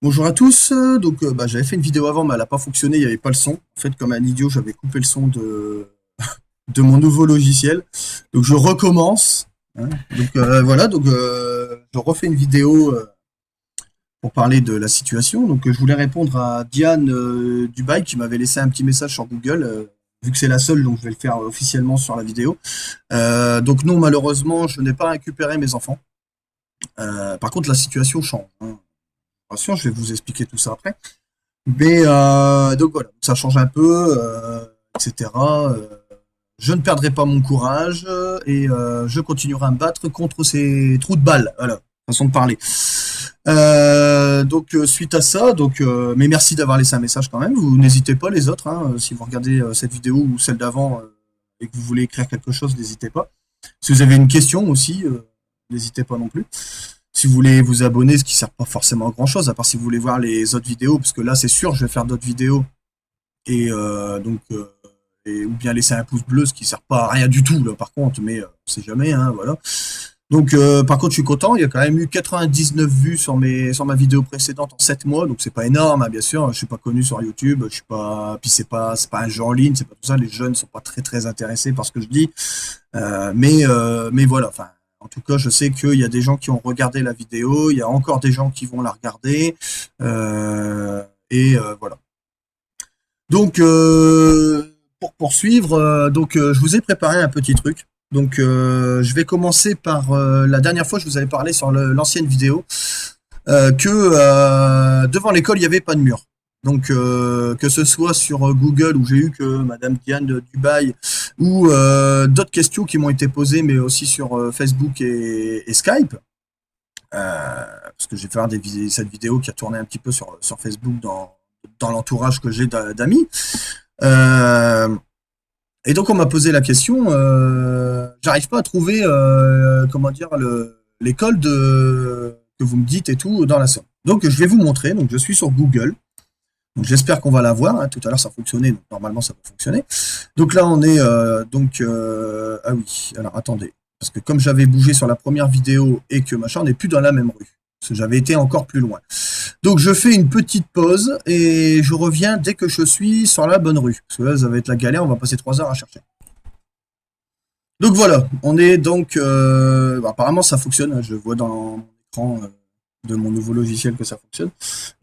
Bonjour à tous. J'avais fait une vidéo avant, mais elle n'a pas fonctionné, il n'y avait pas le son. En fait, comme un idiot, j'avais coupé le son de mon nouveau logiciel. Donc je recommence, hein. Je refais une vidéo pour parler de la situation. Je voulais répondre à Diane Dubaï qui m'avait laissé un petit message sur Google. Vu que c'est la seule, donc je vais le faire officiellement sur la vidéo. Donc non, malheureusement, je n'ai pas récupéré mes enfants. Par contre, la situation change, hein. Attention, je vais vous expliquer tout ça après. Donc voilà, ça change un peu, etc. Je ne perdrai pas mon courage et je continuerai à me battre contre ces trous de balles. Voilà, façon de parler. Suite à ça, mais merci d'avoir laissé un message quand même. Vous n'hésitez pas les autres, hein, si vous regardez cette vidéo ou celle d'avant et que vous voulez écrire quelque chose, n'hésitez pas. Si vous avez une question aussi, n'hésitez pas non plus. Si vous voulez vous abonner, ce qui ne sert pas forcément à grand chose, à part si vous voulez voir les autres vidéos, parce que là c'est sûr, je vais faire d'autres vidéos et ou bien laisser un pouce bleu, ce qui ne sert pas à rien du tout là par contre, mais on sait jamais, hein, voilà. Par contre je suis content, il y a quand même eu 99 vues sur ma vidéo précédente en 7 mois, donc c'est pas énorme, hein, bien sûr, je suis pas connu sur YouTube, je suis pas, puis c'est pas un jeu en ligne, c'est pas tout ça, les jeunes sont pas très intéressés par ce que je dis, mais voilà, enfin. En tout cas, je sais qu'il y a des gens qui ont regardé la vidéo, il y a encore des gens qui vont la regarder, voilà. Pour poursuivre, je vous ai préparé un petit truc. Je vais commencer par la dernière fois, je vous avais parlé sur l'ancienne vidéo que devant l'école, il n'y avait pas de mur. Que ce soit sur Google où j'ai eu que Madame Diane de Dubaï ou d'autres questions qui m'ont été posées, mais aussi sur Facebook et Skype, parce que j'ai fait cette vidéo qui a tourné un petit peu sur Facebook dans l'entourage que j'ai d'amis. Et donc on m'a posé la question, j'arrive pas à trouver comment dire l'école que vous me dites et tout dans la Somme. Donc je vais vous montrer. Donc je suis sur Google. Donc j'espère qu'on va la voir, hein. Tout à l'heure ça fonctionnait, donc normalement ça peut fonctionner. Donc là on est ah oui, alors attendez, parce que comme j'avais bougé sur la première vidéo et que machin, on n'est plus dans la même rue. Parce que j'avais été encore plus loin. Donc je fais une petite pause et je reviens dès que je suis sur la bonne rue. Parce que là ça va être la galère, on va passer 3 heures à chercher. Donc voilà, on est apparemment ça fonctionne, hein. Je vois dans mon écran de mon nouveau logiciel que ça fonctionne.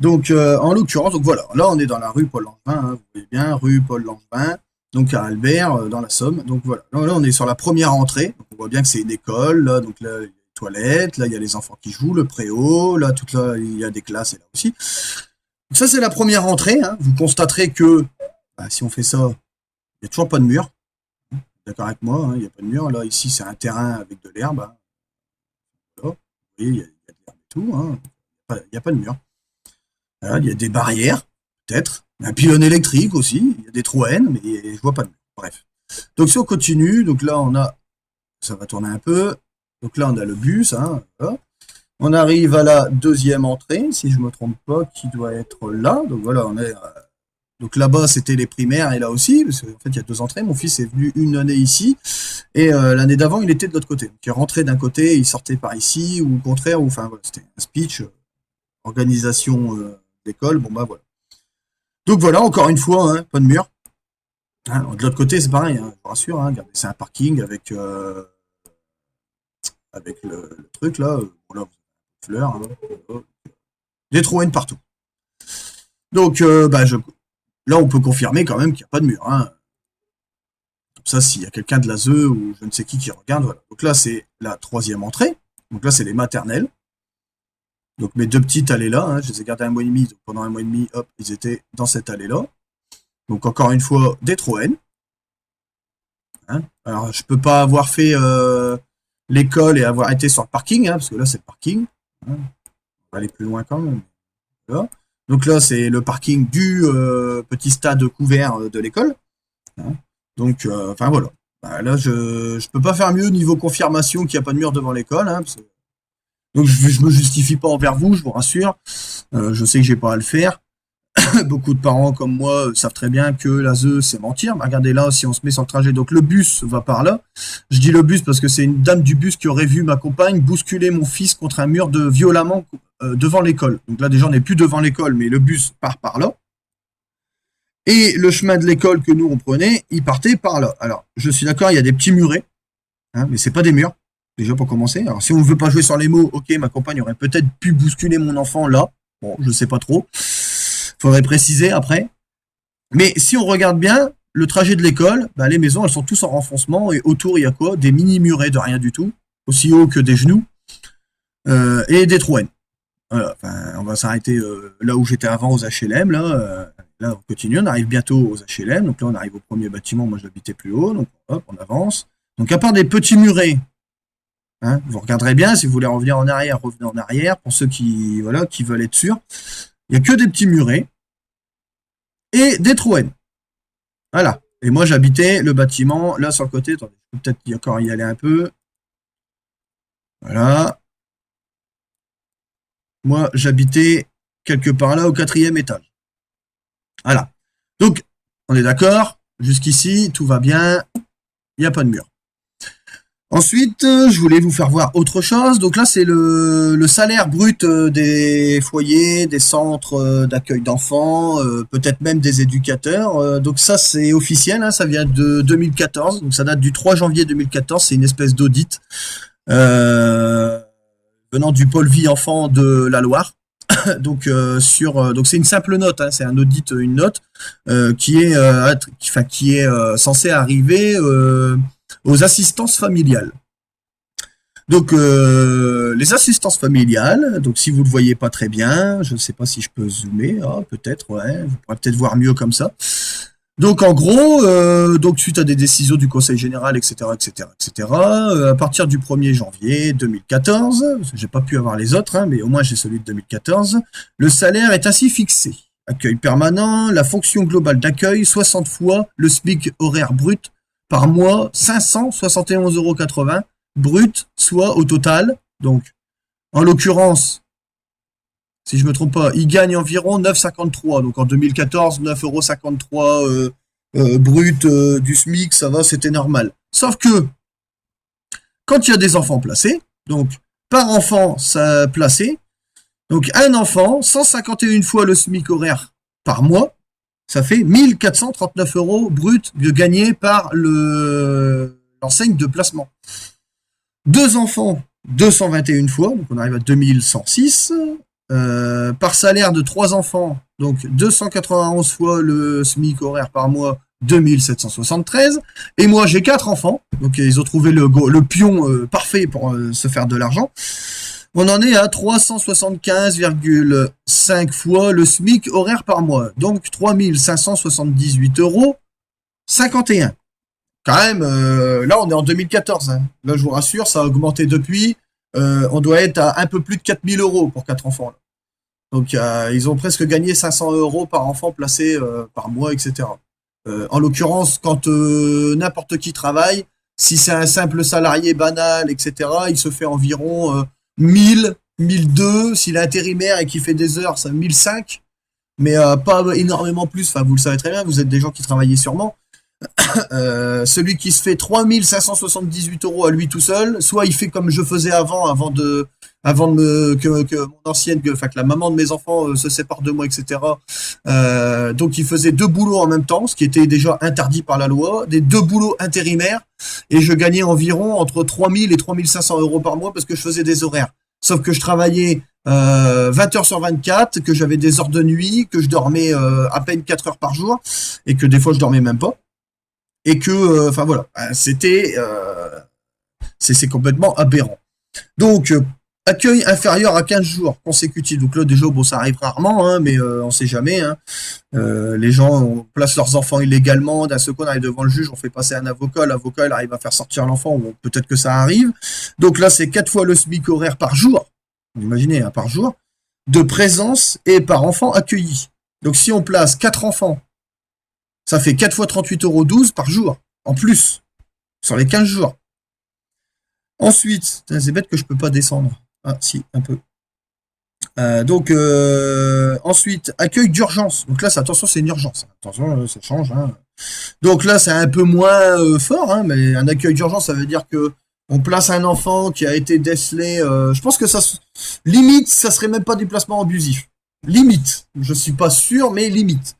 En l'occurrence, donc voilà, là on est dans la rue Paul Langevin, hein, vous voyez bien, rue Paul Langevin, donc à Albert, dans la Somme. Donc voilà, là on est sur la première entrée, donc on voit bien que c'est une école, là, donc là il y a les toilettes, là il y a les enfants qui jouent, le préau, là il y a des classes et là aussi. Donc ça c'est la première entrée, hein. Vous constaterez que si on fait ça, il n'y a toujours pas de mur. D'accord avec moi, hein, il n'y a pas de mur. Là ici c'est un terrain avec de l'herbe, hein. Voilà. Vous voyez, il y a de l'herbe et tout, hein. Il n'y a pas de mur. Voilà, il y a des barrières, peut-être. Un pylône électrique aussi. Il y a des trous N, mais je vois pas de mur. Bref. Donc si on continue, donc là on a, ça va tourner un peu. Donc là on a le bus, hein, voilà. On arrive à la deuxième entrée, si je me trompe pas, qui doit être là. Donc voilà, on est. Donc là-bas c'était les primaires et là aussi, parce qu'en fait il y a 2 entrées. Mon fils est venu une année ici et l'année d'avant il était de l'autre côté. Donc il rentrait d'un côté, il sortait par ici ou au contraire. Enfin voilà, c'était un speech, organisation d'école. Bon bah voilà. Donc voilà, encore une fois, hein, pas de mur. Hein, de l'autre côté c'est pareil, hein, je vous rassure. Hein, regardez, c'est un parking avec le truc là. Voilà, fleurs, hein, voilà. Des trous N partout. Donc là on peut confirmer quand même qu'il n'y a pas de mur, hein. Comme ça, s'il y a quelqu'un de la ZE ou je ne sais qui regarde, voilà. Donc là, c'est la 3e entrée. Donc là, c'est les maternelles. Donc mes 2 petites allées là, hein, je les ai gardées 1 mois et demi. Donc pendant 1 mois et demi, hop, ils étaient dans cette allée-là. Donc encore une fois, des Troènes. Hein. Alors je peux pas avoir fait l'école et avoir été sur le parking, hein, parce que là c'est le parking. Hein. On va aller plus loin quand même. Voilà. Donc là, c'est le parking du petit stade couvert de l'école. Hein. Donc, enfin voilà. Bah, là, je peux pas faire mieux niveau confirmation qu'il n'y a pas de mur devant l'école. Hein, donc, je me justifie pas envers vous, je vous rassure. Je sais que j'ai pas à le faire. Beaucoup de parents comme moi savent très bien que la ZE, c'est mentir. Bah, regardez là, si on se met sur le trajet, donc le bus va par là. Je dis le bus parce que c'est une dame du bus qui aurait vu ma compagne bousculer mon fils contre un mur violemment. devant l'école. Donc là, déjà, on n'est plus devant l'école, mais le bus part par là. Et le chemin de l'école que nous, on prenait, il partait par là. Alors, je suis d'accord, il y a des petits murets, hein, mais c'est pas des murs, déjà pour commencer. Alors, si on ne veut pas jouer sur les mots, ok, ma compagne aurait peut-être pu bousculer mon enfant là. Bon, je sais pas trop. Faudrait préciser après. Mais si on regarde bien, le trajet de l'école, bah, les maisons, elles sont tous en renfoncement et autour, il y a quoi? Des mini-murets de rien du tout, aussi haut que des genoux, et des trouènes. Voilà, enfin, on va s'arrêter là où j'étais avant aux HLM. Là, on continue, on arrive bientôt aux HLM. Donc là, on arrive au premier bâtiment. Moi, j'habitais plus haut. Donc hop, on avance. Donc à part des petits murets, hein, vous regarderez bien si vous voulez revenir en arrière, revenez en arrière. Pour ceux qui, voilà, qui veulent être sûrs, il n'y a que des petits murets et des trouènes. Voilà. Et moi, j'habitais le bâtiment là sur le côté. Attendez, je peux peut-être encore y aller un peu. Voilà. Moi, j'habitais quelque part là au 4e étage. Voilà. Donc, on est d'accord. Jusqu'ici, tout va bien. Il n'y a pas de mur. Ensuite, je voulais vous faire voir autre chose. Donc là, c'est le salaire brut des foyers, des centres d'accueil d'enfants, peut-être même des éducateurs. Donc ça, c'est officiel, hein, ça vient de 2014. Donc ça date du 3 janvier 2014. C'est une espèce d'audit venant du pôle vie enfant de la Loire. Donc donc c'est une simple note, hein, c'est un audit, une note qui est censée arriver aux assistances familiales. Donc les assistances familiales, donc si vous le voyez pas très bien, je ne sais pas si je peux zoomer, peut-être, ouais, vous pourrez peut-être voir mieux comme ça. Donc en gros, donc suite à des décisions du Conseil général, etc., etc., etc., à partir du 1er janvier 2014, j'ai pas pu avoir les autres, hein, mais au moins j'ai celui de 2014, le salaire est ainsi fixé. Accueil permanent, la fonction globale d'accueil, 60 fois le SMIC horaire brut par mois, 571,80 € brut, soit au total, donc en l'occurrence, si je me trompe pas, il gagne environ 9,53. Donc en 2014, 9,53 € brut du SMIC, ça va, c'était normal. Sauf que quand il y a des enfants placés, donc par enfant ça placé, donc un enfant, 151 fois le SMIC horaire par mois, ça fait 1439 € brut gagnés par l'enseigne de placement. Deux enfants, 221 fois, donc on arrive à 2106. Par salaire de 3 enfants, donc 291 fois le SMIC horaire par mois, 2773. Et moi, j'ai 4 enfants, donc ils ont trouvé le pion parfait pour se faire de l'argent. On en est à 375,5 fois le SMIC horaire par mois, donc 3578,51 €. Quand même, là, on est en 2014. Hein. Là, je vous rassure, ça a augmenté depuis. On doit être à un peu plus de 4000 € pour 4 enfants. Là. Donc, ils ont presque gagné 500 € par enfant placé par mois, etc. En l'occurrence, quand n'importe qui travaille, si c'est un simple salarié banal, etc., il se fait environ 1000, 1002. S'il est intérimaire et qu'il fait des heures, ça 1005. Mais pas énormément plus. Enfin, vous le savez très bien, vous êtes des gens qui travaillent sûrement. Celui qui se fait 3578 € à lui tout seul, soit il fait comme je faisais avant que mon ancienne, que la maman de mes enfants se sépare de moi, etc. Donc il faisait 2 boulots en même temps, ce qui était déjà interdit par la loi, des 2 boulots intérimaires, et je gagnais environ entre 3000 et 3500 € par mois parce que je faisais des horaires. Sauf que je travaillais 20 heures sur 24, que j'avais des heures de nuit, que je dormais à peine 4 heures par jour, et que des fois je dormais même pas. Et que, enfin voilà, c'est complètement aberrant. Donc, accueil inférieur à 15 jours consécutifs. Donc là, déjà, bon, ça arrive rarement, hein, mais on sait jamais. Hein. Les gens placent leurs enfants illégalement. D'un seul coup, on arrive devant le juge, on fait passer un avocat. L'avocat, il arrive à faire sortir l'enfant. Bon, peut-être que ça arrive. Donc là, c'est 4 fois le SMIC horaire par jour. Imaginez, hein, par jour, de présence et par enfant accueilli. Donc si on place 4 enfants, ça fait 4 fois 38,12 € par jour, en plus, sur les 15 jours. Ensuite, c'est bête que je peux pas descendre. Ah, si, un peu. Ensuite, accueil d'urgence. Donc là, attention, c'est une urgence. Attention, ça change. Hein. Donc là, c'est un peu moins fort, hein, mais un accueil d'urgence, ça veut dire que On place un enfant qui a été décelé. Je pense que limite, ça serait même pas du placement abusif. Limite. Je suis pas sûr, mais limite.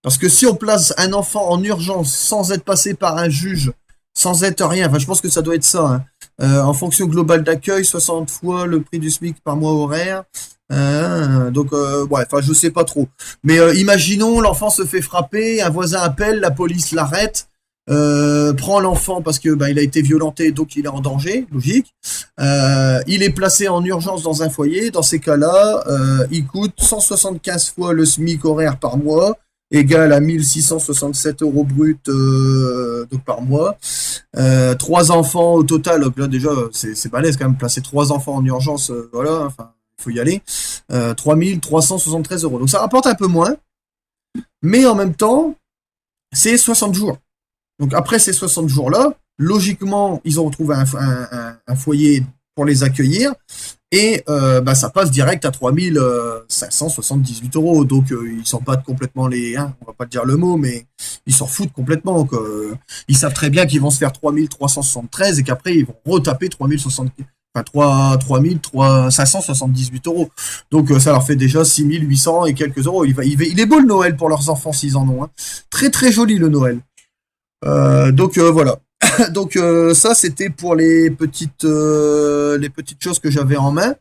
Parce que si on place un enfant en urgence sans être passé par un juge, sans être rien, enfin, je pense que ça doit être ça, hein. En fonction globale d'accueil, 60 fois le prix du SMIC par mois horaire. Donc, ouais, enfin, je sais pas trop. Mais imaginons, l'enfant se fait frapper, un voisin appelle, la police l'arrête, prend l'enfant parce que il a été violenté, donc il est en danger, logique. Il est placé en urgence dans un foyer. Dans ces cas-là, il coûte 175 fois le SMIC horaire par mois, égal à 1667 euros brut donc par mois. Trois enfants au total, donc là déjà c'est balèze quand même, placer trois enfants en urgence, voilà, enfin il faut y aller. 3373 euros. Donc ça rapporte un peu moins, mais en même temps, c'est 60 jours. Donc après ces 60 jours-là, logiquement, ils ont retrouvé un foyer pour les accueillir, et ça passe direct à 3578 euros. Donc ils s'en battent complètement on va pas dire le mot, mais ils s'en foutent complètement, quoi. Ils savent très bien qu'ils vont se faire 3373 et qu'après ils vont retaper 3060, enfin 578 euros. Donc ça leur fait déjà 6800 et quelques euros. Il est beau le Noël pour leurs enfants s'ils en ont, hein. Très très joli le Noël. Donc voilà. Donc ça c'était pour les petites choses que j'avais en main.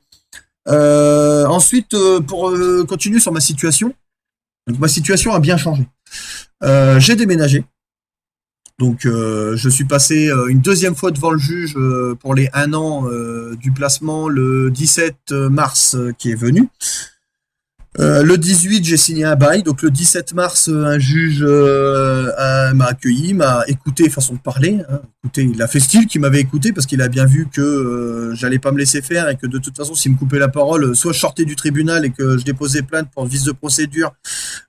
Ensuite, pour continuer sur ma situation, donc ma situation a bien changé. J'ai déménagé. Donc je suis passé une deuxième fois devant le juge pour les 1 an du placement le 17 mars qui est venu. Le 18, j'ai signé un bail. Donc le 17 mars, un juge m'a accueilli, m'a écouté, façon de parler, hein. Écoutez, il a fait style qu'il m'avait écouté parce qu'il a bien vu que j'allais pas me laisser faire et que de toute façon, s'il me coupait la parole, soit je sortais du tribunal et que je déposais plainte pour vice de procédure,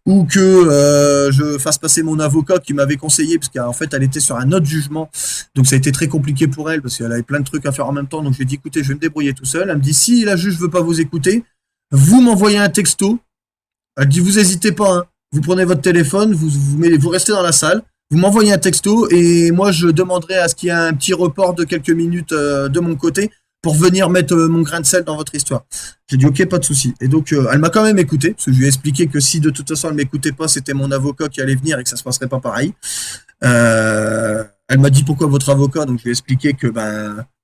ou que je fasse passer mon avocat qui m'avait conseillé, parce qu'en fait, elle était sur un autre jugement. Donc ça a été très compliqué pour elle parce qu'elle avait plein de trucs à faire en même temps. Donc je lui ai dit, écoutez, je vais me débrouiller tout seul. Elle me dit, si la juge veut pas vous écouter, vous m'envoyez un texto. Elle dit, vous hésitez pas, hein. Vous prenez votre téléphone, vous restez dans la salle, vous m'envoyez un texto et moi je demanderai à ce qu'il y ait un petit report de quelques minutes de mon côté pour venir mettre mon grain de sel dans votre histoire. J'ai dit ok, pas de souci. Et donc elle m'a quand même écouté, parce que je lui ai expliqué que si de toute façon elle m'écoutait pas, c'était mon avocat qui allait venir et que ça se passerait pas pareil. Elle m'a dit pourquoi votre avocat, donc je lui ai expliqué que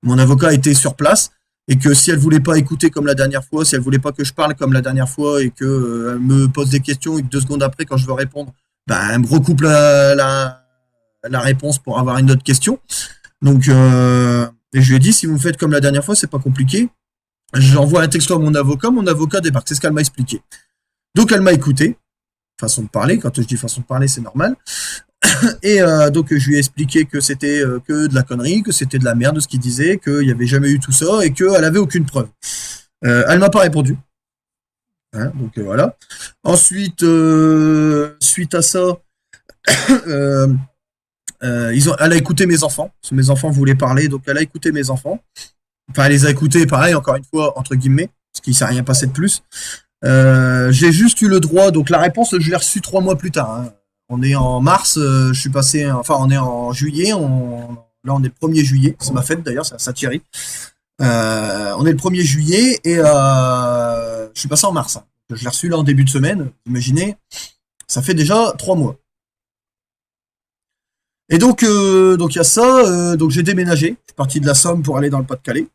mon avocat était sur place et que si elle voulait pas écouter comme la dernière fois, si elle voulait pas que je parle comme la dernière fois et que elle me pose des questions et que 2 secondes après, quand je veux répondre, elle me recoupe la réponse pour avoir une autre question. Donc et je lui ai dit, si vous me faites comme la dernière fois, c'est pas compliqué. J'envoie un texto à mon avocat débarque. C'est ce qu'elle m'a expliqué. Donc elle m'a écouté, façon de parler. Quand je dis façon de parler, c'est normal. Et donc je lui ai expliqué que c'était que de la connerie, que c'était de la merde ce qu'il disait, qu'il n'y avait jamais eu tout ça et qu'elle avait aucune preuve. Elle m'a pas répondu. Hein, donc voilà. Ensuite, suite à ça, euh, elle a écouté mes enfants. Parce que mes enfants voulaient parler, donc elle a écouté mes enfants. Enfin, elle les a écoutés, pareil, encore une fois, entre guillemets, parce qu'il ne s'est rien passé de plus. J'ai juste eu le droit, donc la réponse, je l'ai reçue 3 mois plus tard, hein. On est en mars, je suis passé, enfin on est en juillet, là on est le 1er juillet, c'est ma fête d'ailleurs, c'est à Saint-Thierry. On est le 1er juillet et je suis passé en mars, hein. Je l'ai reçu là en début de semaine, vous imaginez, ça fait déjà 3 mois. Et donc il y a ça, donc j'ai déménagé, je suis parti de la Somme pour aller dans le Pas-de-Calais.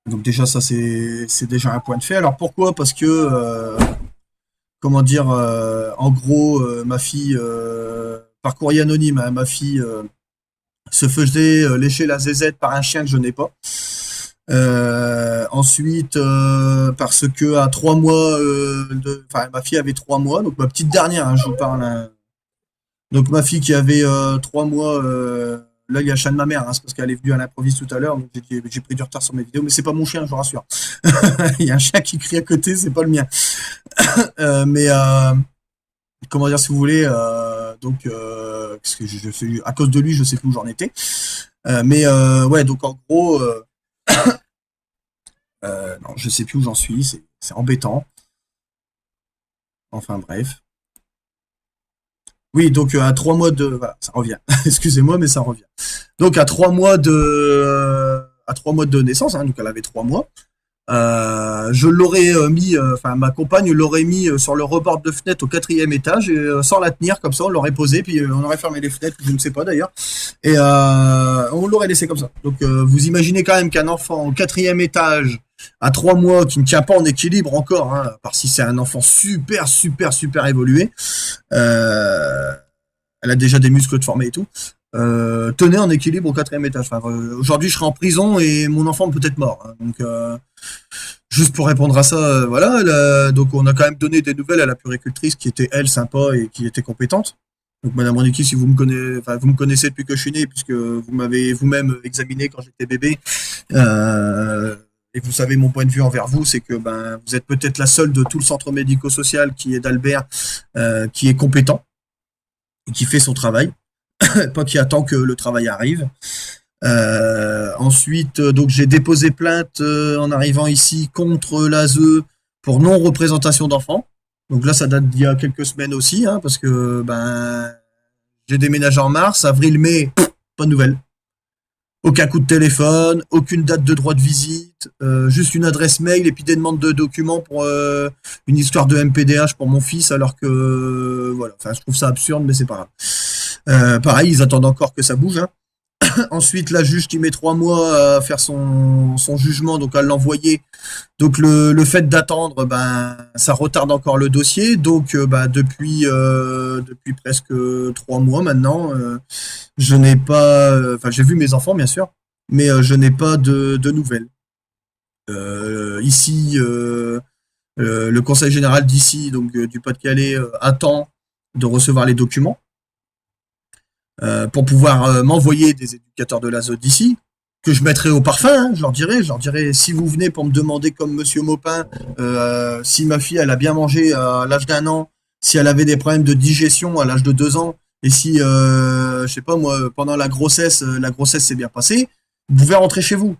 Donc déjà ça c'est déjà un point de fait. Alors pourquoi? Parce que comment dire, en gros, ma fille, par courrier anonyme, hein, ma fille se faisait lécher la zézette par un chien que je n'ai pas. Ensuite, parce que à 3 mois, enfin, ma fille avait 3 mois, donc ma petite dernière, hein, je vous parle, hein. Donc ma fille qui avait 3 mois, là il y a le chat de ma mère, hein, c'est parce qu'elle est venue à l'improviste tout à l'heure, donc j'ai pris du retard sur mes vidéos, mais c'est pas mon chien, je vous rassure. Il y a un chat qui crie à côté, c'est pas le mien. Mais comment dire, si vous voulez, donc parce que je fais à cause de lui, je sais plus où j'en étais. Mais ouais, donc en gros, non, je sais plus où j'en suis, c'est embêtant. Enfin bref. Oui, donc à 3 mois de, voilà, ça revient. Excusez-moi, mais ça revient. Donc à 3 mois de naissance, hein, donc elle avait 3 mois. Je l'aurais mis, enfin ma compagne l'aurait mis sur le rebord de fenêtre au 4e étage et sans la tenir comme ça, on l'aurait posé puis on aurait fermé les fenêtres, je ne sais pas d'ailleurs, et on l'aurait laissé comme ça. Donc vous imaginez quand même qu'un enfant au 4e étage à 3 mois qui ne tient pas en équilibre encore, hein, à part si c'est un enfant super super super évolué, euh, elle a déjà des muscles de formés et tout. Tenait en équilibre au 4e étage. Enfin, aujourd'hui, je serais en prison et mon enfant peut être mort, hein. Donc, juste pour répondre à ça, voilà. Donc, on a quand même donné des nouvelles à la puricultrice qui était, elle, sympa et qui était compétente. Donc, Madame Rondicki, si vous me connaissez, enfin, vous me connaissez depuis que je suis né, puisque vous m'avez vous-même examiné quand j'étais bébé, et vous savez mon point de vue envers vous, c'est que ben, vous êtes peut-être la seule de tout le centre médico-social qui est d'Albert, qui est compétent et qui fait son travail, pas qui attend que le travail arrive. Ensuite, donc j'ai déposé plainte en arrivant ici contre l'ASE pour non-représentation d'enfants. Donc là, ça date d'il y a quelques semaines aussi, hein, parce que ben j'ai déménagé en mars, avril, mai, pas de nouvelles. Aucun coup de téléphone, aucune date de droit de visite, juste une adresse mail et puis des demandes de documents pour une histoire de MPDH pour mon fils, alors que voilà, enfin je trouve ça absurde, mais c'est pas grave. Pareil, ils attendent encore que ça bouge, hein. Ensuite, la juge qui met 3 mois à faire son jugement, donc à l'envoyer. Donc le fait d'attendre, ben, ça retarde encore le dossier. Donc ben, depuis presque 3 mois maintenant, je n'ai pas, enfin j'ai vu mes enfants bien sûr, mais je n'ai pas de nouvelles. Ici, le Conseil général d'ici, donc du Pas-de-Calais, attend de recevoir les documents pour pouvoir m'envoyer des éducateurs de l'ASE d'ici, que je mettrai au parfum, hein, je leur dirai, si vous venez pour me demander comme Monsieur Maupin, si ma fille elle a bien mangé à l'âge d'1 an, si elle avait des problèmes de digestion à l'âge de 2 ans, et si, je sais pas moi, pendant la grossesse s'est bien passée, vous pouvez rentrer chez vous.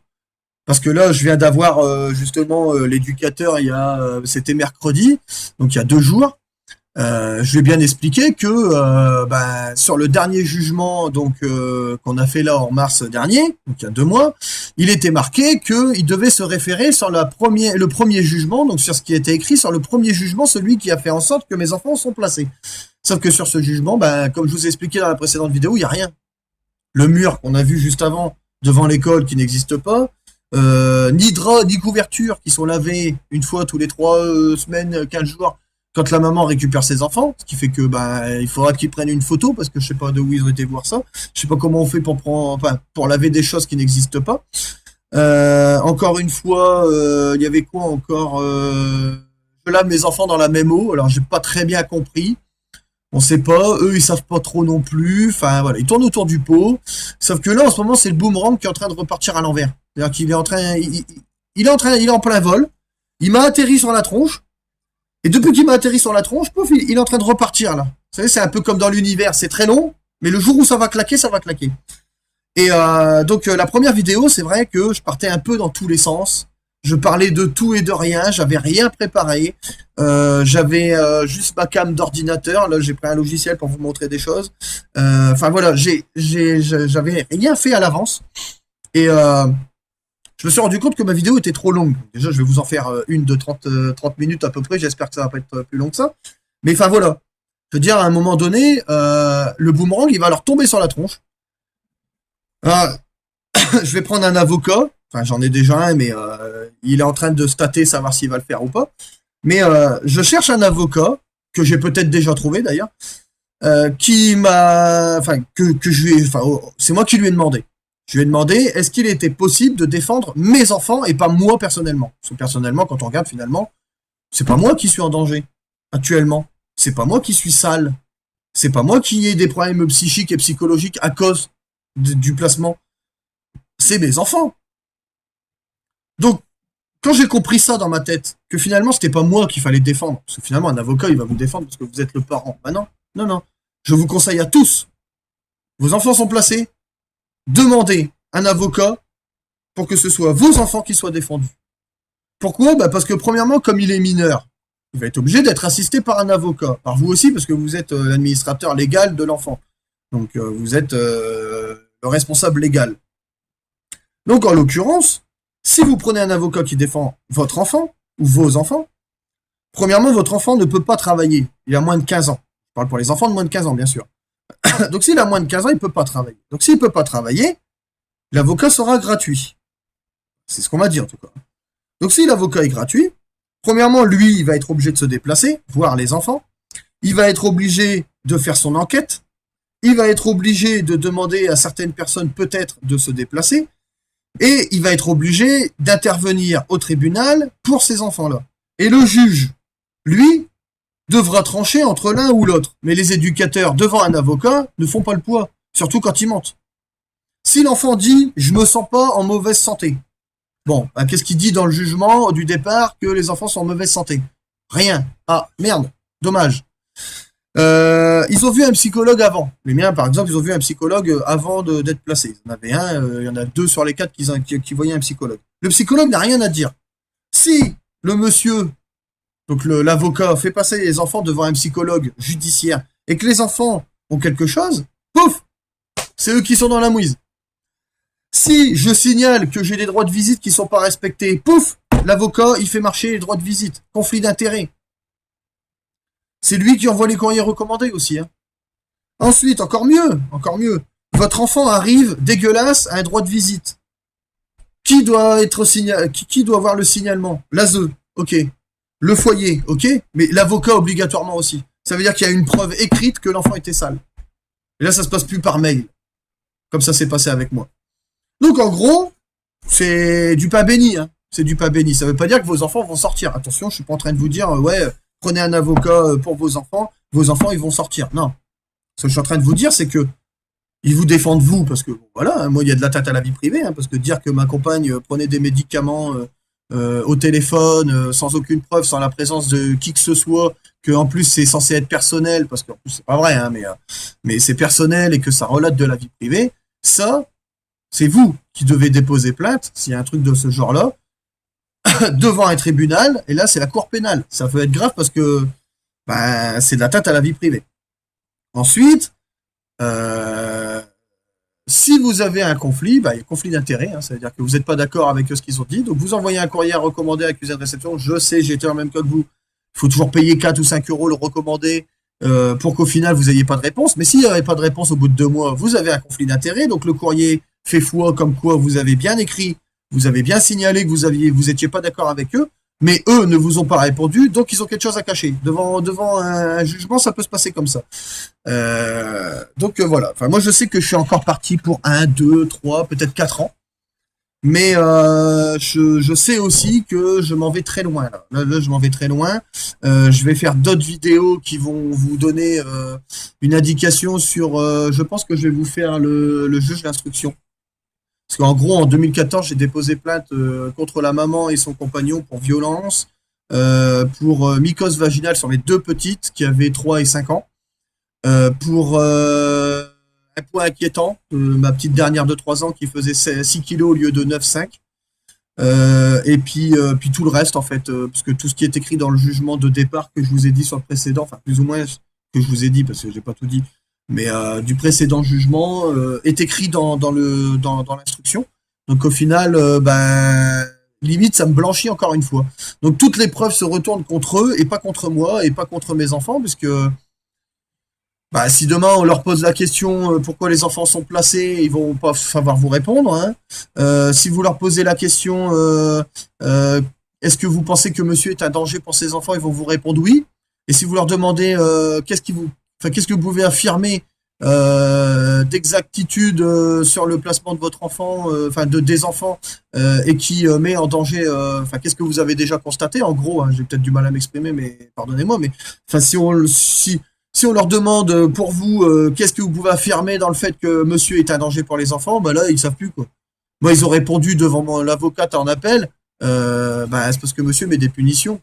Parce que là, je viens d'avoir justement l'éducateur, c'était mercredi, donc il y a 2 jours. Je lui ai bien expliqué que ben, sur le dernier jugement donc qu'on a fait là en mars dernier, donc il y a 2 mois, il était marqué qu'il devait se référer sur le premier jugement, donc sur ce qui était écrit sur le premier jugement, celui qui a fait en sorte que mes enfants sont placés. Sauf que sur ce jugement, ben, comme je vous ai expliqué dans la précédente vidéo, il n'y a rien. Le mur qu'on a vu juste avant devant l'école qui n'existe pas, ni drap, ni couverture qui sont lavés une fois tous les 3 semaines, 15 jours quand la maman récupère ses enfants, ce qui fait que bah il faudra qu'ils prennent une photo parce que je sais pas de où ils ont été voir ça. Je sais pas comment on fait pour prendre, enfin, pour laver des choses qui n'existent pas. Encore une fois, il y avait quoi encore je lave mes enfants dans la même eau. Alors j'ai pas très bien compris. On sait pas, eux ils savent pas trop non plus. Enfin voilà, ils tournent autour du pot. Sauf que là en ce moment c'est le boomerang qui est en train de repartir à l'envers. C'est-à-dire qu'il est en train, il est en plein vol. Il m'a atterri sur la tronche. Et depuis qu'il m'a atterri sur la tronche, pouf, il est en train de repartir là. Vous savez, c'est un peu comme dans l'univers, c'est très long, mais le jour où ça va claquer, ça va claquer. Et donc la première vidéo, c'est vrai que je partais un peu dans tous les sens. Je parlais de tout et de rien, j'avais rien préparé. J'avais juste ma cam d'ordinateur. Là, j'ai pris un logiciel pour vous montrer des choses. Enfin voilà, j'avais rien fait à l'avance. Et je me suis rendu compte que ma vidéo était trop longue. Déjà, je vais vous en faire une de 30 minutes à peu près. J'espère que ça va pas être plus long que ça. Mais enfin voilà. Je veux dire, à un moment donné, le boomerang, il va leur tomber sur la tronche. Je vais prendre un avocat. Enfin, j'en ai déjà un, mais il est en train de stater, savoir s'il va le faire ou pas. Mais je cherche un avocat, que j'ai peut-être déjà trouvé d'ailleurs, qui m'a... Enfin, que je lui ai... Enfin, c'est moi qui lui ai demandé. Je lui ai demandé, est-ce qu'il était possible de défendre mes enfants et pas moi personnellement? Parce que personnellement, quand on regarde finalement, c'est pas moi qui suis en danger, actuellement. C'est pas moi qui suis sale. C'est pas moi qui ai des problèmes psychiques et psychologiques à cause du placement. C'est mes enfants. Donc, quand j'ai compris ça dans ma tête, que finalement, c'était pas moi qu'il fallait défendre, parce que finalement, un avocat, il va vous défendre parce que vous êtes le parent. Bah non, non, non. Je vous conseille à tous, vos enfants sont placés, demandez un avocat pour que ce soit vos enfants qui soient défendus. Pourquoi? Bah parce que premièrement, comme il est mineur, il va être obligé d'être assisté par un avocat. Par vous aussi, parce que vous êtes l'administrateur légal de l'enfant. Donc vous êtes le responsable légal. Donc, en l'occurrence, si vous prenez un avocat qui défend votre enfant, ou vos enfants, premièrement, votre enfant ne peut pas travailler. Il a moins de 15 ans. Je parle pour les enfants de moins de 15 ans, bien sûr. Donc, s'il a moins de 15 ans, il ne peut pas travailler. Donc, s'il ne peut pas travailler, l'avocat sera gratuit. C'est ce qu'on m'a dit, en tout cas. Donc, si l'avocat est gratuit, premièrement, lui, il va être obligé de se déplacer, voir les enfants. Il va être obligé de faire son enquête. Il va être obligé de demander à certaines personnes, peut-être, de se déplacer. Et il va être obligé d'intervenir au tribunal pour ces enfants-là. Et le juge, lui, devra trancher entre l'un ou l'autre. Mais les éducateurs, devant un avocat, ne font pas le poids, surtout quand ils mentent. Si l'enfant dit « je me sens pas en mauvaise santé », bon, bah, qu'est-ce qu'il dit dans le jugement du départ que les enfants sont en mauvaise santé? Rien. Ah, merde, dommage. Ils ont vu un psychologue avant. Les miens, par exemple, ils ont vu un psychologue avant d'être placés. Il y en avait un, il y en a 2 sur les 4 qui voyaient un psychologue. Le psychologue n'a rien à dire. Si le monsieur, donc l'avocat, fait passer les enfants devant un psychologue judiciaire et que les enfants ont quelque chose, pouf, c'est eux qui sont dans la mouise. Si je signale que j'ai des droits de visite qui sont pas respectés, pouf, l'avocat, il fait marcher les droits de visite. Conflit d'intérêts. C'est lui qui envoie les courriers recommandés aussi. Hein. Ensuite, encore mieux. Votre enfant arrive dégueulasse à un droit de visite. Qui doit être qui doit avoir le signalement? L'ASE, ok. Le foyer, ok. Mais l'avocat obligatoirement aussi. Ça veut dire qu'il y a une preuve écrite que l'enfant était sale. Et là, ça se passe plus par mail. Comme ça s'est passé avec moi. Donc en gros, c'est du pain béni. Hein. C'est du pain béni. Ça veut pas dire que vos enfants vont sortir. Attention, je suis pas en train de vous dire, ouais, prenez un avocat pour vos enfants, ils vont sortir. Non. Ce que je suis en train de vous dire, c'est que ils vous défendent vous, parce que voilà, moi il y a de l'atteinte à la vie privée, hein, parce que dire que ma compagne prenait des médicaments au téléphone, sans aucune preuve, sans la présence de qui que ce soit, que en plus c'est censé être personnel, parce qu'en plus c'est pas vrai, hein, mais c'est personnel et que ça relate de la vie privée, ça, c'est vous qui devez déposer plainte, s'il y a un truc de ce genre-là, devant un tribunal, et là c'est la cour pénale. Ça peut être grave parce que ben, c'est de l'atteinte à la vie privée. Ensuite, si vous avez un conflit, ben, il y a un conflit d'intérêt, hein, ça veut dire que vous n'êtes pas d'accord avec ce qu'ils ont dit, donc vous envoyez un courrier recommandé accusé de réception. Je sais, j'ai été en même cas que vous. Il faut toujours payer 4 ou 5 euros le recommandé pour qu'au final vous n'ayez pas de réponse. Mais s'il n'y avait pas de réponse au bout de 2 mois, vous avez un conflit d'intérêt, donc le courrier fait foi comme quoi vous avez bien écrit, vous avez bien signalé que vous étiez pas d'accord avec eux, mais eux ne vous ont pas répondu, donc ils ont quelque chose à cacher. Devant un jugement, ça peut se passer comme ça. Donc voilà. Enfin, moi, je sais que je suis encore parti pour 1, 2, 3, peut-être 4 ans. Mais je sais aussi que je m'en vais très loin. Là, je m'en vais très loin. Je vais faire d'autres vidéos qui vont vous donner une indication sur... je pense que je vais vous faire le juge d'instruction. Parce qu'en gros, en 2014, j'ai déposé plainte contre la maman et son compagnon pour violence, pour mycose vaginale sur les 2 petites qui avaient 3 et 5 ans, pour un poids inquiétant, ma petite dernière de 3 ans qui faisait 6 kilos au lieu de 9,5. Et puis tout le reste, en fait, parce que tout ce qui est écrit dans le jugement de départ que je vous ai dit sur le précédent, enfin plus ou moins ce que je vous ai dit, parce que j'ai pas tout dit, mais du précédent jugement est écrit dans l'instruction. Donc au final, ben, limite, ça me blanchit encore une fois. Donc toutes les preuves se retournent contre eux et pas contre moi et pas contre mes enfants, puisque bah, si demain on leur pose la question pourquoi les enfants sont placés, ils vont pas savoir vous répondre. Hein. Si vous leur posez la question est-ce que vous pensez que monsieur est un danger pour ses enfants, ils vont vous répondre oui. Et si vous leur demandez qu'est-ce que vous pouvez affirmer d'exactitude sur le placement de votre enfant, des enfants, et qui met en danger, qu'est-ce que vous avez déjà constaté, en gros, hein, j'ai peut-être du mal à m'exprimer, mais pardonnez-moi, mais si on leur demande pour vous, qu'est-ce que vous pouvez affirmer dans le fait que monsieur est un danger pour les enfants, bah là, ils savent plus, quoi. Moi, ils ont répondu devant l'avocate en appel, c'est parce que monsieur met des punitions.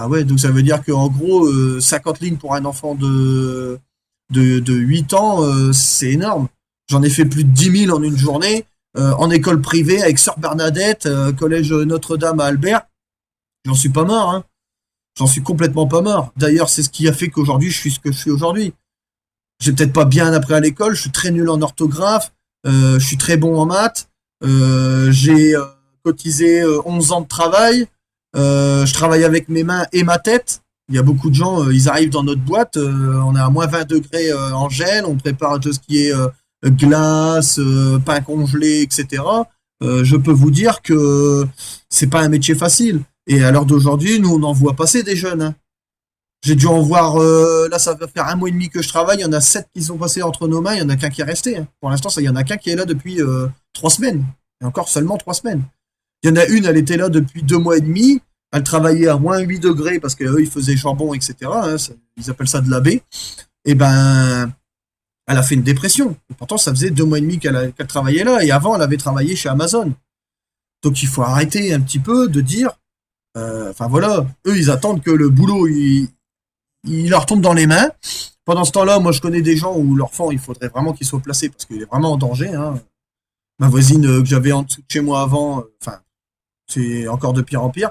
Ah ouais, donc ça veut dire qu'en gros, 50 lignes pour un enfant de 8 ans, c'est énorme. J'en ai fait plus de 10 000 en une journée, en école privée, avec Sœur Bernadette, collège Notre-Dame à Albert. J'en suis pas mort, hein. J'en suis complètement pas mort. D'ailleurs, c'est ce qui a fait qu'aujourd'hui, je suis ce que je suis aujourd'hui. J'ai peut-être pas bien appris à l'école, je suis très nul en orthographe, Je suis très bon en maths. J'ai cotisé 11 ans de travail. Je travaille avec mes mains et ma tête. Il y a beaucoup de gens, ils arrivent dans notre boîte, on est à moins 20 degrés en gel, on prépare tout ce qui est glace, pain congelé, etc. Je peux vous dire que c'est pas un métier facile. Et à l'heure d'aujourd'hui, nous, on en voit passer des jeunes, hein. J'ai dû en voir, là, ça va faire un mois et demi que je travaille, il y en a 7 qui sont passés entre nos mains, il y en a qu'un qui est resté, hein. Pour l'instant, il y en a qu'un qui est là depuis 3 semaines. Et encore seulement 3 semaines. Il y en a une, elle était là depuis 2 mois et demi. Elle travaillait à moins 8 degrés parce qu'eux, ils faisaient jambon, etc., hein, ils appellent ça de la baie. Et ben, elle a fait une dépression. Et pourtant, ça faisait 2 mois et demi qu'elle travaillait là. Et avant, elle avait travaillé chez Amazon. Donc, il faut arrêter un petit peu de dire, enfin voilà, eux, ils attendent que le boulot, il leur tombe dans les mains. Pendant ce temps-là, moi, je connais des gens où l'enfant, il faudrait vraiment qu'il soit placé parce qu'il est vraiment en danger, hein. Ma voisine que j'avais en dessous de chez moi avant, enfin, c'est encore de pire en pire.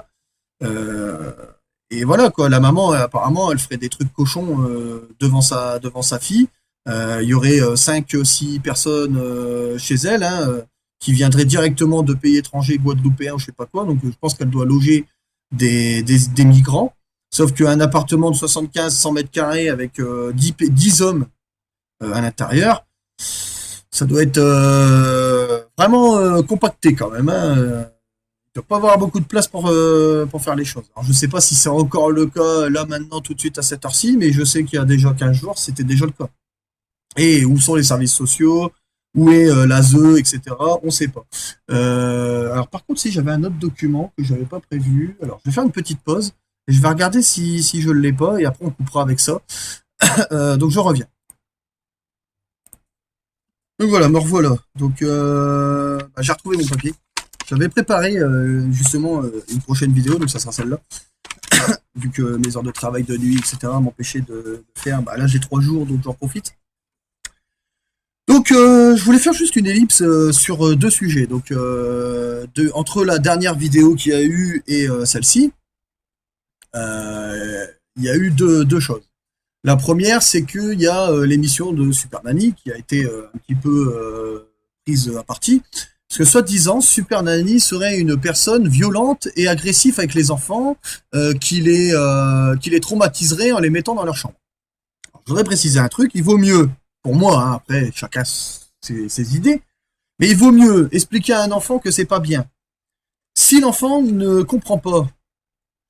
Euh, et voilà quoi, la maman apparemment elle ferait des trucs cochons devant sa fille. Il y aurait 5 6 personnes chez elle, hein, qui viendraient directement de pays étrangers, guadeloupéens ou je sais pas quoi. Donc je pense qu'elle doit loger des migrants. Sauf qu'un appartement de 75-100 mètres carrés avec 10 hommes à l'intérieur, ça doit être vraiment compacté quand même, hein. Il ne doit pas avoir beaucoup de place pour faire les choses. Alors, je ne sais pas si c'est encore le cas là maintenant tout de suite à cette heure-ci, mais je sais qu'il y a déjà 15 jours, c'était déjà le cas. Et où sont les services sociaux? Où est l'ASE, etc. On ne sait pas. Alors par contre, si j'avais un autre document que je n'avais pas prévu, alors je vais faire une petite pause et je vais regarder si je ne l'ai pas et après on coupera avec ça. Donc je reviens. Donc voilà, me revoilà. Donc j'ai retrouvé mon papier. J'avais préparé justement une prochaine vidéo, donc ça sera celle-là. Vu que mes heures de travail de nuit, etc., m'empêchaient de faire. Bah, là, j'ai 3 jours, donc j'en profite. Donc, je voulais faire juste une ellipse sur 2 sujets. Donc, entre la dernière vidéo qu'il y a eu et celle-ci, il y a eu deux choses. La première, c'est qu'il y a l'émission de Super Nanny qui a été un petit peu prise à partie. Parce que soi-disant, Super Nanny serait une personne violente et agressive avec les enfants, qui les traumatiserait en les mettant dans leur chambre. Alors, je voudrais préciser un truc, il vaut mieux, pour moi, hein, après chacun ses idées, mais il vaut mieux expliquer à un enfant que c'est pas bien. Si l'enfant ne comprend pas, vous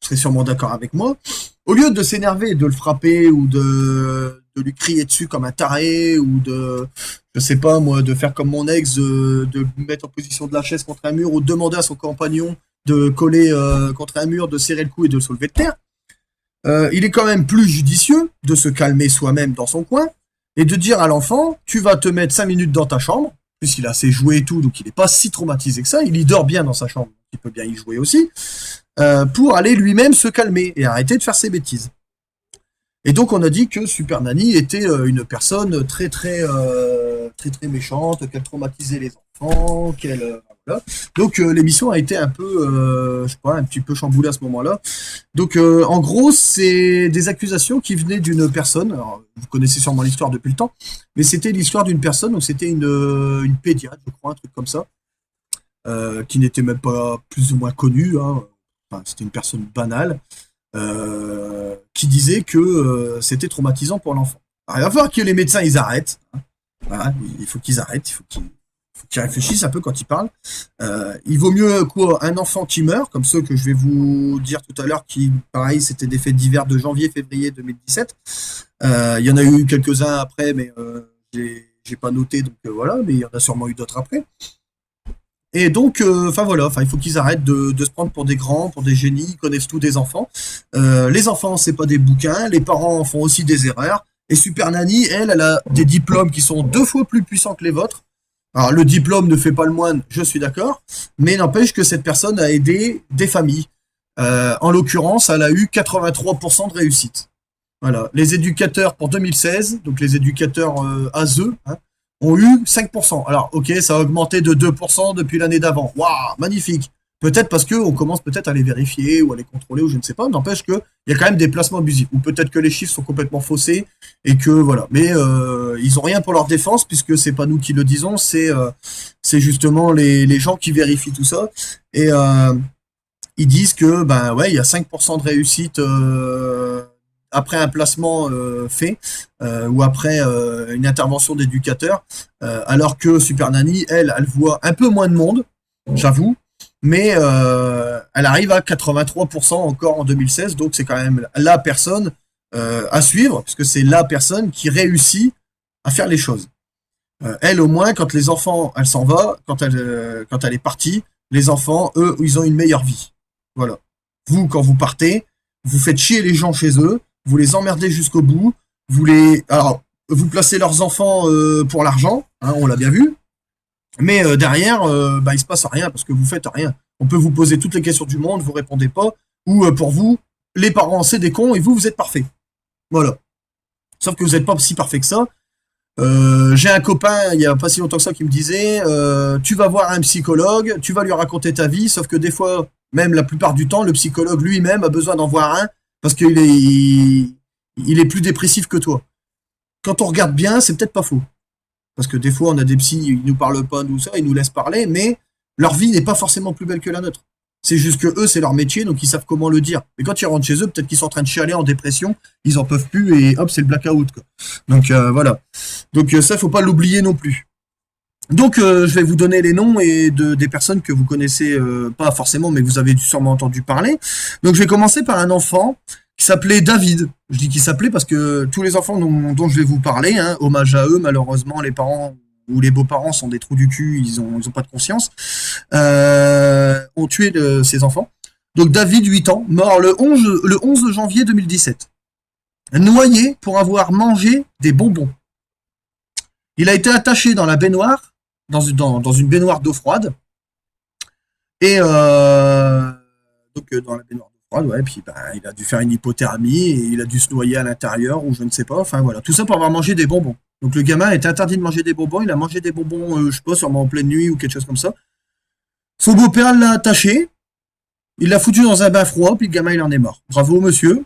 serez sûrement d'accord avec moi, au lieu de s'énerver, de le frapper ou de lui crier dessus comme un taré ou je sais pas moi, de faire comme mon ex, de le mettre en position de la chaise contre un mur ou de demander à son compagnon de coller contre un mur, de serrer le cou et de le soulever de terre, il est quand même plus judicieux de se calmer soi-même dans son coin et de dire à l'enfant, tu vas te mettre 5 minutes dans ta chambre, puisqu'il a assez joué et tout, donc il n'est pas si traumatisé que ça, il y dort bien dans sa chambre, il peut bien y jouer aussi, pour aller lui-même se calmer et arrêter de faire ses bêtises. Et donc on a dit que Super Nanny était une personne très très méchante, qu'elle traumatisait les enfants, voilà. Donc l'émission a été un peu, je sais pas, un petit peu chamboulée à ce moment-là. Donc en gros, c'est des accusations qui venaient d'une personne. Alors, vous connaissez sûrement l'histoire depuis le temps, mais c'était l'histoire d'une personne. Donc c'était une pédiatre, je crois, un truc comme ça, qui n'était même pas plus ou moins connue, hein. Enfin, c'était une personne banale, qui disait que c'était traumatisant pour l'enfant. Alors, il va falloir que les médecins ils arrêtent, hein. Voilà, il faut qu'ils arrêtent, il faut qu'ils réfléchissent un peu quand ils parlent. Il vaut mieux quoi, un enfant qui meurt, comme ceux que je vais vous dire tout à l'heure, qui, pareil, c'était des faits divers de janvier-février 2017. Il y en a eu quelques-uns après, mais j'ai pas noté, donc voilà, mais il y en a sûrement eu d'autres après. Et donc, enfin voilà, il faut qu'ils arrêtent de se prendre pour des grands, pour des génies, ils connaissent tout des enfants. Les enfants, c'est pas des bouquins, les parents font aussi des erreurs. Et Super Nanny, elle a des diplômes qui sont 2 fois plus puissants que les vôtres. Alors, le diplôme ne fait pas le moine, je suis d'accord, mais n'empêche que cette personne a aidé des familles. En l'occurrence, elle a eu 83% de réussite. Voilà. Les éducateurs pour 2016, donc les éducateurs ASE, hein, ont eu 5%. Alors, ok, ça a augmenté de 2% depuis l'année d'avant. Waouh, magnifique. Peut-être parce qu'on commence peut-être à les vérifier ou à les contrôler ou je ne sais pas. N'empêche qu'il y a quand même des placements abusifs. Ou peut-être que les chiffres sont complètement faussés et que voilà. Mais ils ont rien pour leur défense puisque c'est pas nous qui le disons, c'est justement les gens qui vérifient tout ça. Et ils disent que ben ouais, il y a 5% de réussite après un placement fait ou après une intervention d'éducateur, alors que Super Nanny, elle voit un peu moins de monde, j'avoue, mais elle arrive à 83% encore en 2016, donc c'est quand même la personne à suivre, parce que c'est la personne qui réussit à faire les choses. Elle, au moins, quand les enfants, elle s'en va, quand elle est partie, les enfants, eux, ils ont une meilleure vie. Voilà. Vous, quand vous partez, vous faites chier les gens chez eux, vous les emmerdez jusqu'au bout, alors, vous placez leurs enfants pour l'argent, hein, on l'a bien vu, mais derrière, bah, il se passe rien parce que vous faites rien. On peut vous poser toutes les questions du monde, vous répondez pas, ou pour vous, les parents, c'est des cons et vous, vous êtes parfaits. Voilà. Sauf que vous n'êtes pas si parfait que ça. J'ai un copain, il y a pas si longtemps que ça, qui me disait tu vas voir un psychologue, tu vas lui raconter ta vie, sauf que des fois, même la plupart du temps, le psychologue lui-même a besoin d'en voir un parce il est plus dépressif que toi. Quand on regarde bien, c'est peut-être pas faux. Parce que des fois, on a des psys, ils nous parlent pas, nous ça, ils nous laissent parler, mais leur vie n'est pas forcément plus belle que la nôtre. C'est juste que eux, c'est leur métier, donc ils savent comment le dire. Mais quand ils rentrent chez eux, peut-être qu'ils sont en train de chialer en dépression, ils en peuvent plus et hop, c'est le blackout, quoi. Donc voilà. Donc ça, faut pas l'oublier non plus. Donc je vais vous donner les noms des personnes que vous connaissez pas forcément, mais que vous avez sûrement entendu parler. Donc je vais commencer par un enfant qui s'appelait David. Je dis qu'il s'appelait parce que tous les enfants dont je vais vous parler, hein, hommage à eux, malheureusement, les parents ou les beaux-parents sont des trous du cul, ils ont pas de conscience, ont tué ces enfants. Donc David, 8 ans, mort le 11 janvier 2017. Noyé pour avoir mangé des bonbons. Il a été attaché dans la baignoire, dans une baignoire d'eau froide. Et donc dans la baignoire d'eau froide, ouais, puis il a dû faire une hypothermie et il a dû se noyer à l'intérieur ou je ne sais pas. Enfin voilà, tout ça pour avoir mangé des bonbons. Donc le gamin était interdit de manger des bonbons. Il a mangé des bonbons, je sais pas, sûrement en pleine nuit ou quelque chose comme ça. Son beau-père l'a attaché. Il l'a foutu dans un bain froid, puis le gamin il en est mort. Bravo monsieur.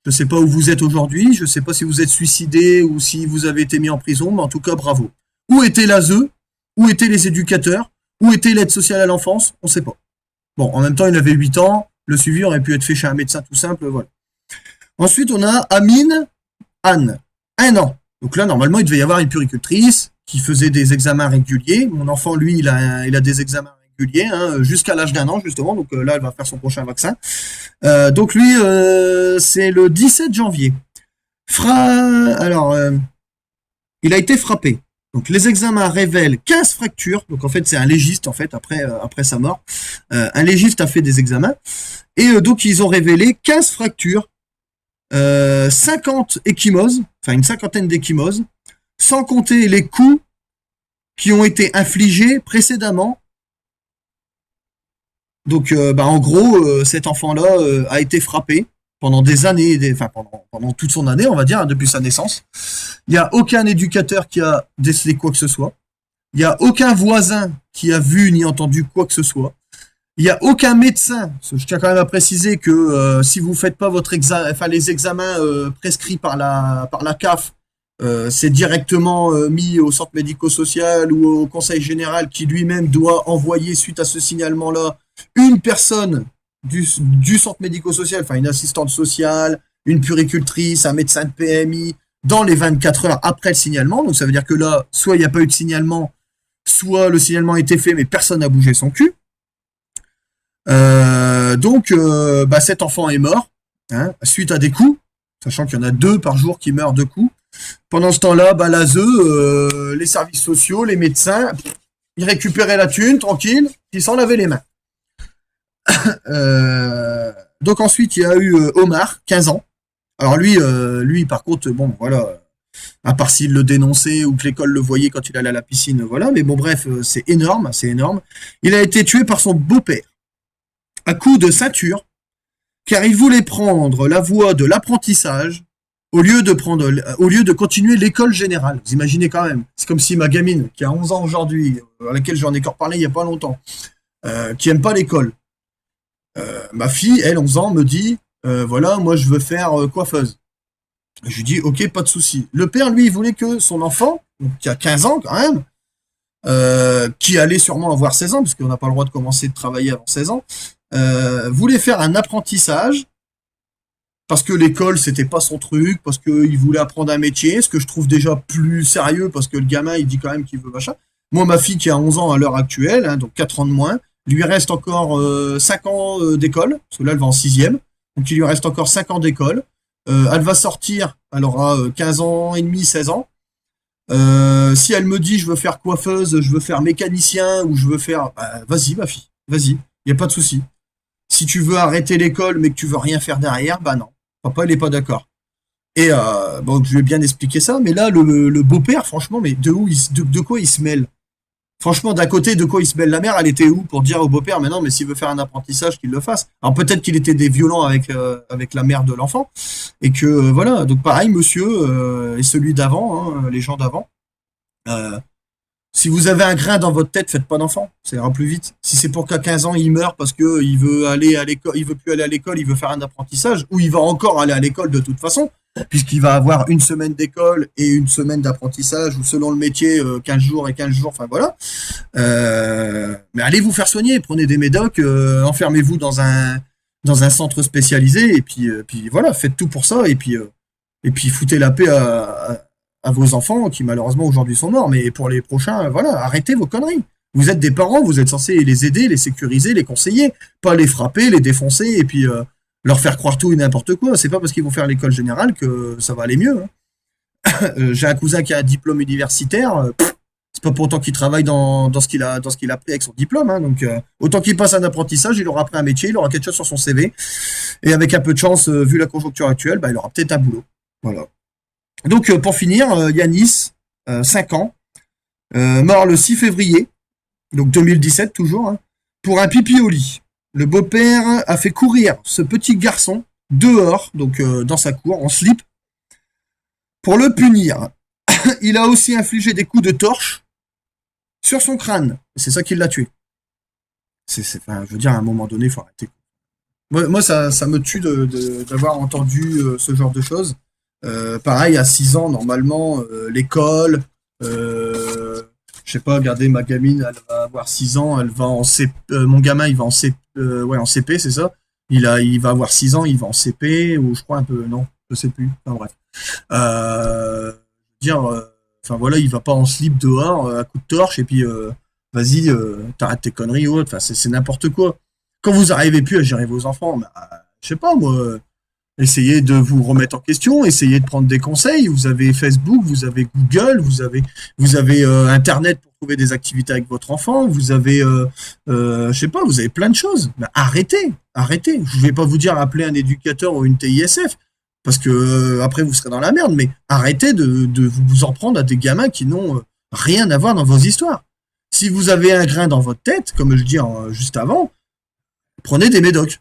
Je ne sais pas où vous êtes aujourd'hui, je ne sais pas si vous êtes suicidé ou si vous avez été mis en prison, mais en tout cas, bravo. Où était l'ASE? Où étaient les éducateurs? Où était l'aide sociale à l'enfance? On ne sait pas. Bon, en même temps, il avait 8 ans, le suivi aurait pu être fait chez un médecin tout simple, voilà. Ensuite, on a Amine Anne, 1 an. Donc là, normalement, il devait y avoir une puéricultrice qui faisait des examens réguliers. Mon enfant, lui, il a des examens réguliers, hein, jusqu'à l'âge d'1 an, justement. Donc là, elle va faire son prochain vaccin. Donc lui, c'est le 17 janvier. Il a été frappé. Donc les examens révèlent 15 fractures. Donc en fait, c'est un légiste, en fait, après sa mort. Un légiste a fait des examens. Et donc, ils ont révélé 15 fractures, 50 ecchymoses, enfin une cinquantaine d'ecchymoses, sans compter les coups qui ont été infligés précédemment. Donc, en gros, cet enfant-là a été frappé pendant des années, pendant toute son année, on va dire, hein, depuis sa naissance. Il n'y a aucun éducateur qui a décelé quoi que ce soit. Il n'y a aucun voisin qui a vu ni entendu quoi que ce soit. Il n'y a aucun médecin. Je tiens quand même à préciser que si vous ne faites pas les examens prescrits par la CAF, c'est directement mis au centre médico-social ou au conseil général qui lui-même doit envoyer, suite à ce signalement-là, une personne du centre médico-social, enfin une assistante sociale, une puéricultrice, un médecin de PMI, dans les 24 heures après le signalement. Donc ça veut dire que là, soit il n'y a pas eu de signalement, soit le signalement a été fait, mais personne n'a bougé son cul. Cet enfant est mort, hein, suite à des coups, sachant qu'il y en a 2 par jour qui meurent de coups. Pendant ce temps-là, l'ASE, les services sociaux, les médecins, ils récupéraient la thune, tranquille, ils s'en lavaient les mains. Donc ensuite, il y a eu Omar, 15 ans. Alors lui, par contre, bon, voilà, à part s'il le dénonçait ou que l'école le voyait quand il allait à la piscine, voilà, mais bon, bref, c'est énorme, c'est énorme. Il a été tué par son beau-père, à coups de ceinture, car il voulait prendre la voie de l'apprentissage au lieu de continuer l'école générale. Vous imaginez quand même. C'est comme si ma gamine, qui a 11 ans aujourd'hui, à laquelle j'en ai encore parlé il n'y a pas longtemps, qui aime pas l'école, Ma fille, elle, 11 ans, me dit, voilà, moi je veux faire coiffeuse. Je lui dis, ok, pas de souci. Le père, lui, il voulait que son enfant, donc, qui a 15 ans quand même, qui allait sûrement avoir 16 ans, parce qu'on n'a pas le droit de commencer de travailler avant 16 ans, voulait faire un apprentissage, parce que l'école, c'était pas son truc, parce qu'il voulait apprendre un métier, ce que je trouve déjà plus sérieux, parce que le gamin, il dit quand même qu'il veut machin. Moi, ma fille qui a 11 ans à l'heure actuelle, hein, donc 4 ans de moins, lui reste encore 5 ans d'école, parce que là, elle va en sixième, donc il lui reste encore 5 ans d'école. Elle va sortir, elle aura 15 ans et demi, 16 ans. Si elle me dit je veux faire coiffeuse, je veux faire mécanicien ou je veux faire, bah, vas-y ma fille, vas-y, il y a pas de souci. Si tu veux arrêter l'école mais que tu veux rien faire derrière, bah non, papa il est pas d'accord. Et bon, je lui ai bien expliqué ça, mais là le beau-père, franchement, mais de quoi il se mêle? Franchement, d'un côté, de quoi il se mêle? La mère, elle était où pour dire au beau-père, mais non, mais s'il veut faire un apprentissage, qu'il le fasse. Alors peut-être qu'il était des violents avec la mère de l'enfant, et que voilà. Donc pareil, monsieur et celui d'avant, hein, les gens d'avant. euh, Si vous avez un grain dans votre tête, faites pas d'enfant, ça ira plus vite. Si c'est pour qu'à 15 ans il meurt parce que il veut aller à l'école, il veut plus aller à l'école, il veut faire un apprentissage, ou il va encore aller à l'école de toute façon, puisqu'il va avoir une semaine d'école et une semaine d'apprentissage, ou selon le métier, 15 jours et 15 jours, enfin voilà. Mais allez vous faire soigner, prenez des médocs, enfermez-vous dans un centre spécialisé, puis voilà, faites tout pour ça, et puis foutez la paix à vos enfants qui malheureusement aujourd'hui sont morts, mais pour les prochains, voilà, arrêtez vos conneries. Vous êtes des parents, vous êtes censés les aider, les sécuriser, les conseiller, pas les frapper, les défoncer et puis leur faire croire tout et n'importe quoi. C'est pas parce qu'ils vont faire l'école générale que ça va aller mieux, hein. J'ai un cousin qui a un diplôme universitaire, c'est pas pour autant qu'il travaille dans ce qu'il a pris avec son diplôme, hein. Donc autant qu'il passe un apprentissage, il aura appris un métier, il aura quelque chose sur son CV, et avec un peu de chance, vu la conjoncture actuelle, bah, il aura peut-être un boulot. Voilà. Donc, pour finir, Yanis, 5 ans, mort le 6 février, donc 2017 toujours, hein, pour un pipi au lit. Le beau-père a fait courir ce petit garçon dehors, donc dans sa cour, en slip, pour le punir. Il a aussi infligé des coups de torche sur son crâne. C'est ça qui l'a tué. Enfin, je veux dire, à un moment donné, il faut arrêter. Moi ça me tue d'avoir entendu ce genre de choses. Pareil, à 6 ans, normalement, l'école, je sais pas, regardez, ma gamine, elle va avoir 6 ans, elle va en CP, mon gamin, il va en CP, ouais, en CP, c'est ça. Il va avoir 6 ans, il va en CP, ou je crois un peu, non, je sais plus. Enfin bref. Dire, enfin voilà, il va pas en slip dehors, à coup de torche, et puis, vas-y, t'arrêtes tes conneries ou autre. Enfin, c'est n'importe quoi. Quand vous arrivez plus à gérer vos enfants, bah, je sais pas, moi, essayez de vous remettre en question, essayez de prendre des conseils. Vous avez Facebook, vous avez Google, vous avez Internet pour trouver des activités avec votre enfant. Vous avez, je sais pas, vous avez plein de choses. Mais arrêtez, arrêtez. Je vais pas vous dire appeler un éducateur ou une TISF parce que après vous serez dans la merde. Mais arrêtez de vous en prendre à des gamins qui n'ont rien à voir dans vos histoires. Si vous avez un grain dans votre tête, comme je dis juste avant, prenez des médocs.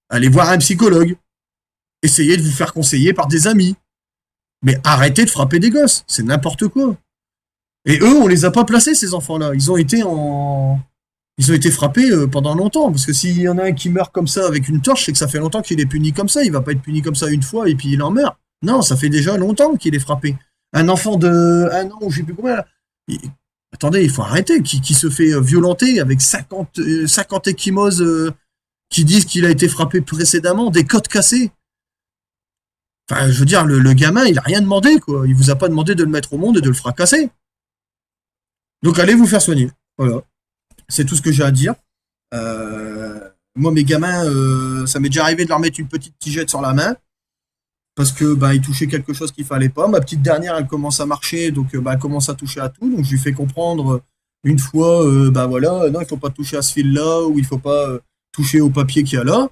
Allez voir un psychologue. Essayez de vous faire conseiller par des amis. Mais arrêtez de frapper des gosses. C'est n'importe quoi. Et eux, on les a pas placés, ces enfants-là. Ils ont été frappés pendant longtemps. Parce que s'il y en a un qui meurt comme ça avec une torche, c'est que ça fait longtemps qu'il est puni comme ça. Il va pas être puni comme ça une fois et puis il en meurt. Non, ça fait déjà longtemps qu'il est frappé. Un enfant de 1 an, ou je sais plus combien, là. Attendez, il faut arrêter. Qui se fait violenter avec 50 échymoses qui disent qu'il a été frappé précédemment, des côtes cassées. Enfin, je veux dire, le gamin, il a rien demandé, quoi. Il vous a pas demandé de le mettre au monde et de le fracasser. Donc allez vous faire soigner. Voilà. C'est tout ce que j'ai à dire. Moi, mes gamins, ça m'est déjà arrivé de leur mettre une petite tigette sur la main parce que bah, ils touchaient quelque chose qu'il fallait pas. Ma petite dernière, elle commence à marcher, donc bah, elle commence à toucher à tout. Donc je lui fais comprendre une fois, bah voilà, non, il faut pas toucher à ce fil-là ou il faut pas toucher au papier qu'il y a là.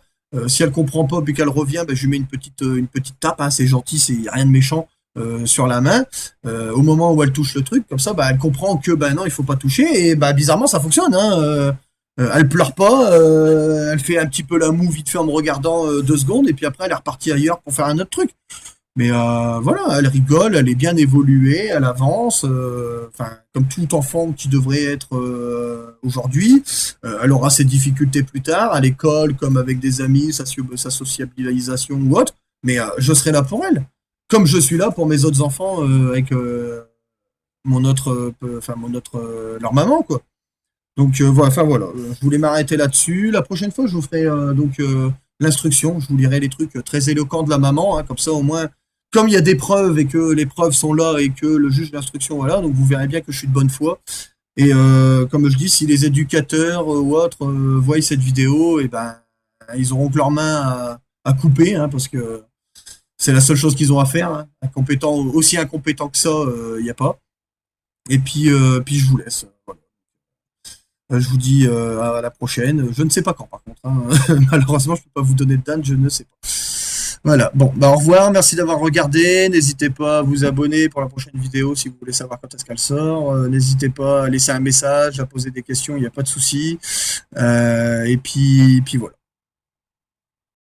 Si elle comprend pas puis qu'elle revient, bah, je lui mets une petite tape, hein, c'est gentil, c'est y a rien de méchant sur la main. Au moment où elle touche le truc, comme ça, bah, elle comprend que bah non, il faut pas toucher et bah bizarrement ça fonctionne, hein. Elle pleure pas, elle fait un petit peu la moue vite fait en me regardant 2 secondes et puis après elle est repartie ailleurs pour faire un autre truc. Mais voilà, elle rigole, elle est bien évoluée, elle avance, enfin, comme tout enfant qui devrait être aujourd'hui. Elle aura ses difficultés plus tard, à l'école, comme avec des amis, sa sociabilisation ou autre. Mais je serai là pour elle, comme je suis là pour mes autres enfants avec mon autre, leur maman, quoi. Donc voilà, enfin voilà, je voulais m'arrêter là-dessus. La prochaine fois, je vous ferai l'instruction, je vous lirai les trucs très éloquents de la maman, hein, comme ça au moins, comme il y a des preuves et que les preuves sont là et que le juge d'instruction, voilà, donc vous verrez bien que je suis de bonne foi. Et comme je dis, si les éducateurs ou autres voient cette vidéo, et ben ils auront que leurs mains à couper, hein, parce que c'est la seule chose qu'ils ont à faire. Hein. Aussi incompétent que ça, il n'y a pas. Et puis je vous laisse. Voilà. Je vous dis à la prochaine. Je ne sais pas quand, par contre. Hein. Malheureusement, je ne peux pas vous donner de date, je ne sais pas. Voilà. Bon, bah au revoir. Merci d'avoir regardé. N'hésitez pas à vous abonner pour la prochaine vidéo si vous voulez savoir quand est-ce qu'elle sort. N'hésitez pas à laisser un message, à poser des questions. Il n'y a pas de souci. Et puis voilà.